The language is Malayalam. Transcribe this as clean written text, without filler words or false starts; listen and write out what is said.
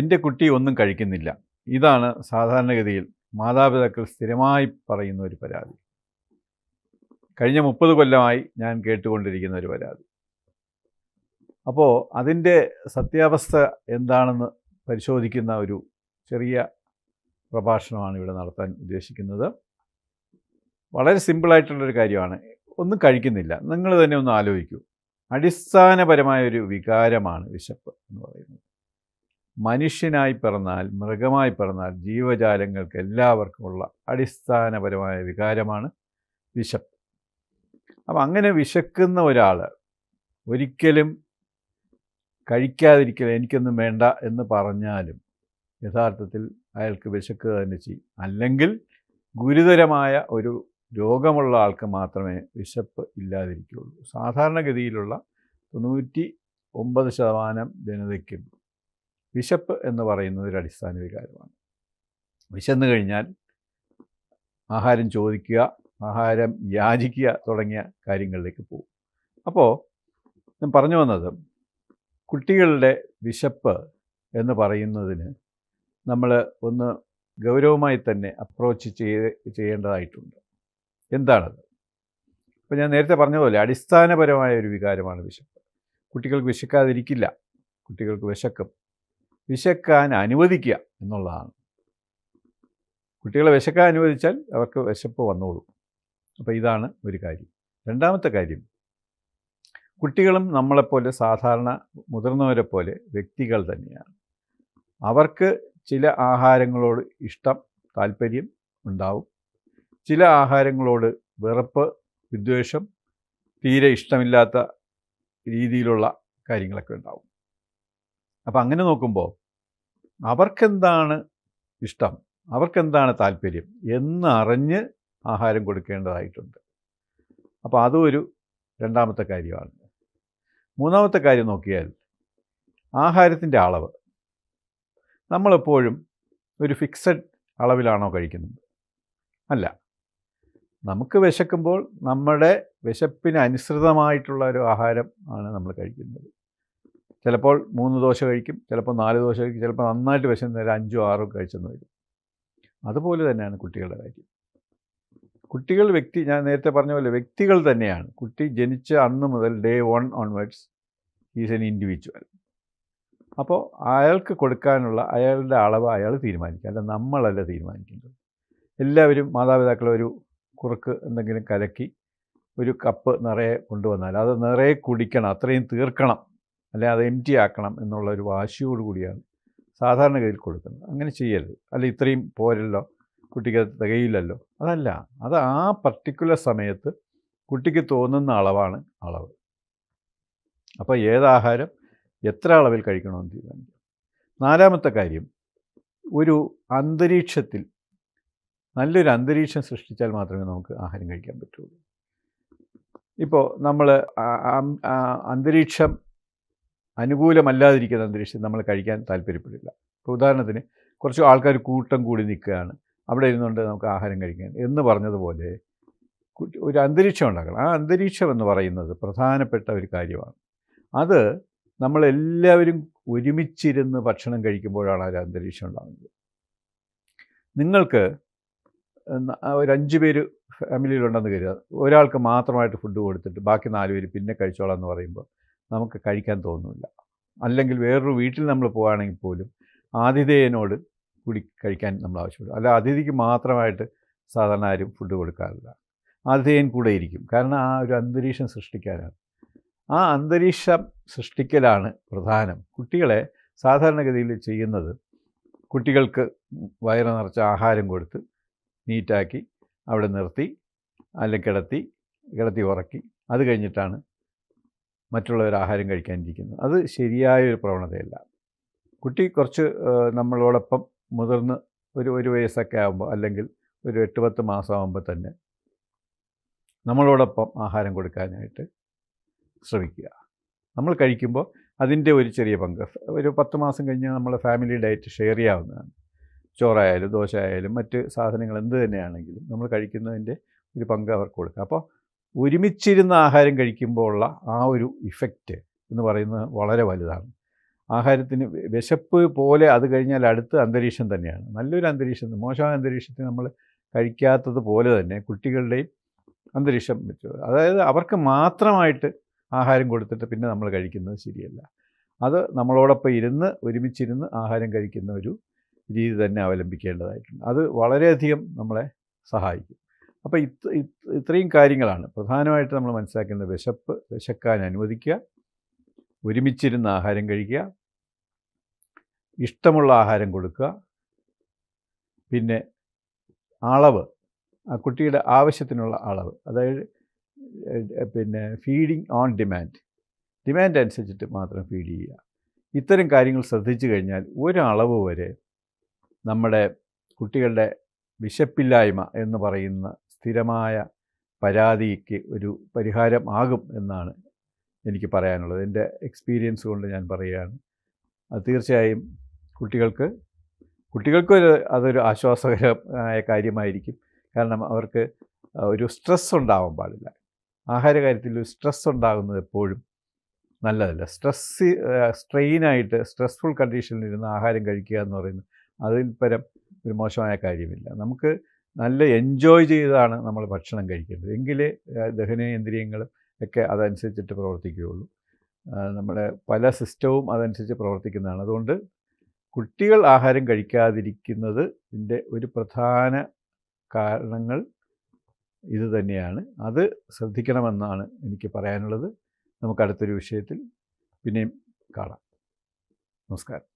എൻ്റെ കുട്ടി ഒന്നും കഴിക്കുന്നില്ല. ഇതാണ് സാധാരണഗതിയിൽ മാതാപിതാക്കൾ സ്ഥിരമായി പറയുന്ന ഒരു പരാതി. കഴിഞ്ഞ 30 കൊല്ലമായി ഞാൻ കേട്ടുകൊണ്ടിരിക്കുന്ന ഒരു പരാതി. അപ്പോൾ അതിൻ്റെ സത്യാവസ്ഥ എന്താണെന്ന് പരിശോധിക്കുന്ന ഒരു ചെറിയ പ്രഭാഷണമാണ് ഇവിടെ നടത്താൻ ഉദ്ദേശിക്കുന്നത്. വളരെ സിമ്പിളായിട്ടുള്ളൊരു കാര്യമാണ്. ഒന്നും കഴിക്കുന്നില്ല. നിങ്ങൾ തന്നെ ഒന്ന് ആലോചിക്കൂ. അടിസ്ഥാനപരമായൊരു വികാരമാണ് വിശപ്പ് എന്ന് പറയുന്നത്. മനുഷ്യനായി പിറന്നാൽ, മൃഗമായി പിറന്നാൽ, ജീവജാലങ്ങൾക്ക് എല്ലാവർക്കുമുള്ള അടിസ്ഥാനപരമായ വികാരമാണ് വിശപ്പ്. അപ്പം അങ്ങനെ വിശക്കുന്ന ഒരാൾ ഒരിക്കലും കഴിക്കാതിരിക്കൽ എനിക്കൊന്നും വേണ്ട എന്ന് പറഞ്ഞാലും യഥാർത്ഥത്തിൽ അയാൾക്ക് വിശക്കുക തന്നെ ചെയ്യും. അല്ലെങ്കിൽ ഗുരുതരമായ ഒരു രോഗമുള്ള ആൾക്ക് മാത്രമേ വിശപ്പ് ഇല്ലാതിരിക്കുകയുള്ളൂ. സാധാരണഗതിയിലുള്ള 99% ജനതയ്ക്കും വിശപ്പ് എന്ന് പറയുന്നത് ഒരു അടിസ്ഥാന വികാരമാണ്. വിശന്നു കഴിഞ്ഞാൽ ആഹാരം ചോദിക്കുക, ആഹാരം യാചിക്കുക തുടങ്ങിയ കാര്യങ്ങളിലേക്ക് പോകും. അപ്പോൾ ഞാൻ പറഞ്ഞു വന്നത്, കുട്ടികളുടെ വിശപ്പ് എന്ന് പറയുന്നതിന് നമ്മൾ ഒന്ന് ഗൗരവമായി തന്നെ അപ്രോച്ച് ചെയ്യേണ്ടതായിട്ടുണ്ട്. എന്താണത്? അപ്പോൾ ഞാൻ നേരത്തെ പറഞ്ഞതുപോലെ അടിസ്ഥാനപരമായ ഒരു വികാരമാണ് വിശപ്പ്. കുട്ടികൾക്ക് വിശക്കാതിരിക്കില്ല, കുട്ടികൾക്ക് വിശക്കും. വിശക്കാൻ അനുവദിക്കുക എന്നുള്ളതാണ്. കുട്ടികളെ വിശക്കാൻ അനുവദിച്ചാൽ അവർക്ക് വിശപ്പ് വന്നോളും. അപ്പോൾ ഇതാണ് ഒരു കാര്യം. രണ്ടാമത്തെ കാര്യം, കുട്ടികളും നമ്മളെപ്പോലെ സാധാരണ മുതിർന്നവരെ പോലെ വ്യക്തികൾ തന്നെയാണ്. അവർക്ക് ചില ആഹാരങ്ങളോട് ഇഷ്ടം, താല്പര്യം ഉണ്ടാവും. ചില ആഹാരങ്ങളോട് വെറുപ്പ്, വിദ്വേഷം, തീരെ ഇഷ്ടമില്ലാത്ത രീതിയിലുള്ള കാര്യങ്ങളൊക്കെ ഉണ്ടാവും. അപ്പം അങ്ങനെ നോക്കുമ്പോൾ അവർക്കെന്താണ് ഇഷ്ടം, അവർക്കെന്താണ് താല്പര്യം എന്നറിഞ്ഞ് ആഹാരം കൊടുക്കേണ്ടതായിട്ടുണ്ട്. അപ്പോൾ അതും ഒരു രണ്ടാമത്തെ കാര്യമാണ്. മൂന്നാമത്തെ കാര്യം നോക്കിയാൽ ആഹാരത്തിൻ്റെ അളവ്. നമ്മളെപ്പോഴും ഒരു ഫിക്സഡ് അളവിലാണോ കഴിക്കുന്നത്? അല്ല. നമുക്ക് വിശക്കുമ്പോൾ നമ്മുടെ വിശപ്പിന് അനുസൃതമായിട്ടുള്ള ഒരു ആഹാരം ആണ് നമ്മൾ കഴിക്കുന്നത്. ചിലപ്പോൾ 3 ദോശ കഴിക്കും, ചിലപ്പോൾ 4 ദോശ കഴിക്കും, ചിലപ്പോൾ നന്നായിട്ട് വിശന്നേരം 5ഉം 6ഉം കഴിച്ചെന്ന് വരും. അതുപോലെ തന്നെയാണ് കുട്ടികളുടെ കാര്യം. കുട്ടികൾ ഞാൻ നേരത്തെ പറഞ്ഞ പോലെ വ്യക്തികൾ തന്നെയാണ്. കുട്ടി ജനിച്ച അന്ന് മുതൽ day 1 onwards is an individual. അപ്പോൾ അയാൾക്ക് കൊടുക്കാനുള്ള അയാളുടെ അളവ് അയാൾ തീരുമാനിക്കുക, അല്ല നമ്മളല്ല തീരുമാനിക്കേണ്ടത്. എല്ലാവരും മാതാപിതാക്കൾ ഒരു കുറുക്ക് എന്തെങ്കിലും കലക്കി ഒരു കപ്പ് നിറയെ കൊണ്ടുവന്നാൽ അത് നിറയെ കുടിക്കണം, അത്രയും തീർക്കണം, അല്ലെ അത് എംറ്റി ആക്കണം എന്നുള്ള ഒരു വാശിയോട് കൂടിയാണ് സാധാരണഗതിയിൽ കൊടുക്കുന്നത്. അങ്ങനെ ചെയ്യരുത്. അല്ല ഇത്രയും പോരല്ലോ, കുട്ടിക്ക് തികയില്ലല്ലോ, അതല്ല. അത് ആ പർട്ടിക്കുലർ സമയത്ത് കുട്ടിക്ക് തോന്നുന്ന അളവാണ് അളവ്. അപ്പോൾ ഏതാഹാരം എത്ര അളവിൽ കഴിക്കണമെന്ന് തീരുമാനിക്കും. നാലാമത്തെ കാര്യം, ഒരു അന്തരീക്ഷത്തിൽ നല്ലൊരു അന്തരീക്ഷം സൃഷ്ടിച്ചാൽ മാത്രമേ നമുക്ക് ആഹാരം കഴിക്കാൻ പറ്റുള്ളൂ. ഇപ്പോൾ നമ്മൾ അന്തരീക്ഷം അനുകൂലമല്ലാതിരിക്കുന്ന അന്തരീക്ഷം നമ്മൾ കഴിക്കാൻ താല്പര്യപ്പെടില്ല. ഇപ്പോൾ ഉദാഹരണത്തിന് കുറച്ച് ആൾക്കാർ കൂട്ടം കൂടി നിൽക്കുകയാണ്, അവിടെ ഇരുന്നുകൊണ്ട് നമുക്ക് ആഹാരം കഴിക്കാൻ എന്ന് പറഞ്ഞതുപോലെ ഒരു അന്തരീക്ഷം ഉണ്ടാക്കണം. ആ അന്തരീക്ഷം എന്ന് പറയുന്നത് പ്രധാനപ്പെട്ട ഒരു കാര്യമാണ്. അത് നമ്മളെല്ലാവരും ഒരുമിച്ചിരുന്ന് ഭക്ഷണം കഴിക്കുമ്പോഴാണ് ആ ഒരു അന്തരീക്ഷം ഉണ്ടാകുന്നത്. നിങ്ങൾക്ക് ഒരു 5 പേര് ഫാമിലിയിലുണ്ടെന്ന് കരുതുക. ഒരാൾക്ക് മാത്രമായിട്ട് ഫുഡ് കൊടുത്തിട്ട് ബാക്കി 4 പേര് പിന്നെ കഴിച്ചോളാം എന്ന് പറയുമ്പോൾ നമുക്ക് കഴിക്കാൻ തോന്നില്ല. അല്ലെങ്കിൽ വേറൊരു വീട്ടിൽ നമ്മൾ പോവുകയാണെങ്കിൽ പോലും ആതിഥേയനോട് കൂടി കഴിക്കാൻ നമ്മൾ ആവശ്യപ്പെടും. അല്ല അതിഥിക്ക് മാത്രമായിട്ട് സാധാരണ ആരും ഫുഡ് കൊടുക്കാറില്ല. ആതിഥേയൻ കൂടെ ഇരിക്കും. കാരണം ആ ഒരു അന്തരീക്ഷം സൃഷ്ടിക്കാനാണ്. ആ അന്തരീക്ഷം സൃഷ്ടിക്കലാണ് പ്രധാനം. കുട്ടികളെ സാധാരണഗതിയിൽ ചെയ്യുന്നത്, കുട്ടികൾക്ക് വയറ് നിറച്ച ആഹാരം കൊടുത്ത് നീറ്റാക്കി അവിടെ നിർത്തി, അല്ലെങ്കിൽ കിടത്തി ഉറക്കി, അത് കഴിഞ്ഞിട്ടാണ് മറ്റുള്ളവർ ആഹാരം കഴിക്കാനിരിക്കുന്നത്. അത് ശരിയായൊരു പ്രവണതയല്ല. കുട്ടി കുറച്ച് നമ്മളോടൊപ്പം മുതിർന്ന് ഒരു വയസ്സൊക്കെ ആകുമ്പോൾ, അല്ലെങ്കിൽ ഒരു 8-10 മാസമാകുമ്പോൾ തന്നെ നമ്മളോടൊപ്പം ആഹാരം കൊടുക്കാനായിട്ട് ശ്രമിക്കുക. നമ്മൾ കഴിക്കുമ്പോൾ അതിൻ്റെ ഒരു ചെറിയ പങ്ക്, ഒരു 10 മാസം കഴിഞ്ഞാൽ നമ്മൾ ഫാമിലി ഡയറ്റ് ഷെയർ ചെയ്യാവുന്നതാണ്. ചോറായാലും ദോശ ആയാലും മറ്റ് സാധനങ്ങൾ എന്ത് തന്നെയാണെങ്കിലും നമ്മൾ കഴിക്കുന്നതിൻ്റെ ഒരു പങ്ക് അവർക്ക് കൊടുക്കുക. അപ്പോൾ ഒരുമിച്ചിരുന്ന് ആഹാരം കഴിക്കുമ്പോൾ ഉള്ള ആ ഒരു ഇഫക്റ്റ് എന്ന് പറയുന്നത് വളരെ വലുതാണ്. ആഹാരത്തിന് വിശപ്പ് പോലെ അത് കഴിഞ്ഞാൽ അടുത്ത അന്തരീക്ഷം തന്നെയാണ്. നല്ലൊരു അന്തരീക്ഷം, മോശമായ അന്തരീക്ഷത്തിൽ നമ്മൾ കഴിക്കാത്തത് പോലെ തന്നെ കുട്ടികളുടെയും അന്തരീക്ഷം വെച്ചു. അതായത് അവർക്ക് മാത്രമായിട്ട് ആഹാരം കൊടുത്തിട്ട് പിന്നെ നമ്മൾ കഴിക്കുന്നത് ശരിയല്ല. അത് നമ്മളോടൊപ്പം ഇരുന്ന് ഒരുമിച്ചിരുന്ന് ആഹാരം കഴിക്കുന്ന ഒരു രീതി തന്നെ അവലംബിക്കേണ്ടതായിട്ടുണ്ട്. അത് വളരെയധികം നമ്മളെ സഹായിക്കും. അപ്പോൾ ഇത്രയും കാര്യങ്ങളാണ് പ്രധാനമായിട്ട് നമ്മൾ മനസ്സിലാക്കേണ്ടത്. വിശക്കാൻ അനുവദിക്കുക, ഒരുമിച്ചിരുന്ന് ആഹാരം കഴിക്കുക, ഇഷ്ടമുള്ള ആഹാരം കൊടുക്കുക, പിന്നെ അളവ്, ആ കുട്ടിയുടെ ആവശ്യത്തിനുള്ള അളവ്, അതായത് പിന്നെ ഫീഡിങ് ഓൺ ഡിമാൻഡ് അനുസരിച്ചിട്ട് മാത്രം ഫീഡ് ചെയ്യുക. ഇത്തരം കാര്യങ്ങൾ ശ്രദ്ധിച്ചു കഴിഞ്ഞാൽ ഒരളവ് വരെ നമ്മുടെ കുട്ടികളുടെ വിശപ്പില്ലായ്മ എന്ന് പറയുന്ന സ്ഥിരമായ പരാതിക്ക് ഒരു പരിഹാരം ആകും എന്നാണ് എനിക്ക് പറയാനുള്ളത്. എൻ്റെ എക്സ്പീരിയൻസ് കൊണ്ട് ഞാൻ പറയുകയാണ്. അത് തീർച്ചയായും കുട്ടികൾക്ക് അതൊരു ആശ്വാസകരമായ കാര്യമായിരിക്കും. കാരണം അവർക്ക് ഒരു സ്ട്രെസ് ഉണ്ടാവാൻ പാടില്ല. ആഹാര കാര്യത്തിൽ ഒരു സ്ട്രെസ് ഉണ്ടാകുന്നത് എപ്പോഴും നല്ലതല്ല. സ്ട്രെസ്ഫുൾ കണ്ടീഷനിൽ ഇരുന്ന് ആഹാരം കഴിക്കുക എന്ന് പറയുന്നത് അതിൽ പരം ഒരു മോശമായ കാര്യമില്ല. നമുക്ക് നല്ല എൻജോയ് ചെയ്താണ് നമ്മൾ ഭക്ഷണം കഴിക്കേണ്ടത്. എങ്കിലേ ദഹനേന്ദ്രിയങ്ങളും ഒക്കെ അതനുസരിച്ചിട്ട് പ്രവർത്തിക്കുകയുള്ളൂ. നമ്മുടെ പല സിസ്റ്റവും അതനുസരിച്ച് പ്രവർത്തിക്കുന്നതാണ്. അതുകൊണ്ട് കുട്ടികൾ ആഹാരം കഴിക്കാതിരിക്കുന്നതിൻ്റെ ഒരു പ്രധാന കാരണങ്ങൾ ഇത് തന്നെയാണ്. അത് ശ്രദ്ധിക്കണമെന്നാണ് എനിക്ക് പറയാനുള്ളത്. നമുക്ക് അടുത്തൊരു വിഷയത്തിൽ പിന്നെയും കാണാം. നമസ്കാരം.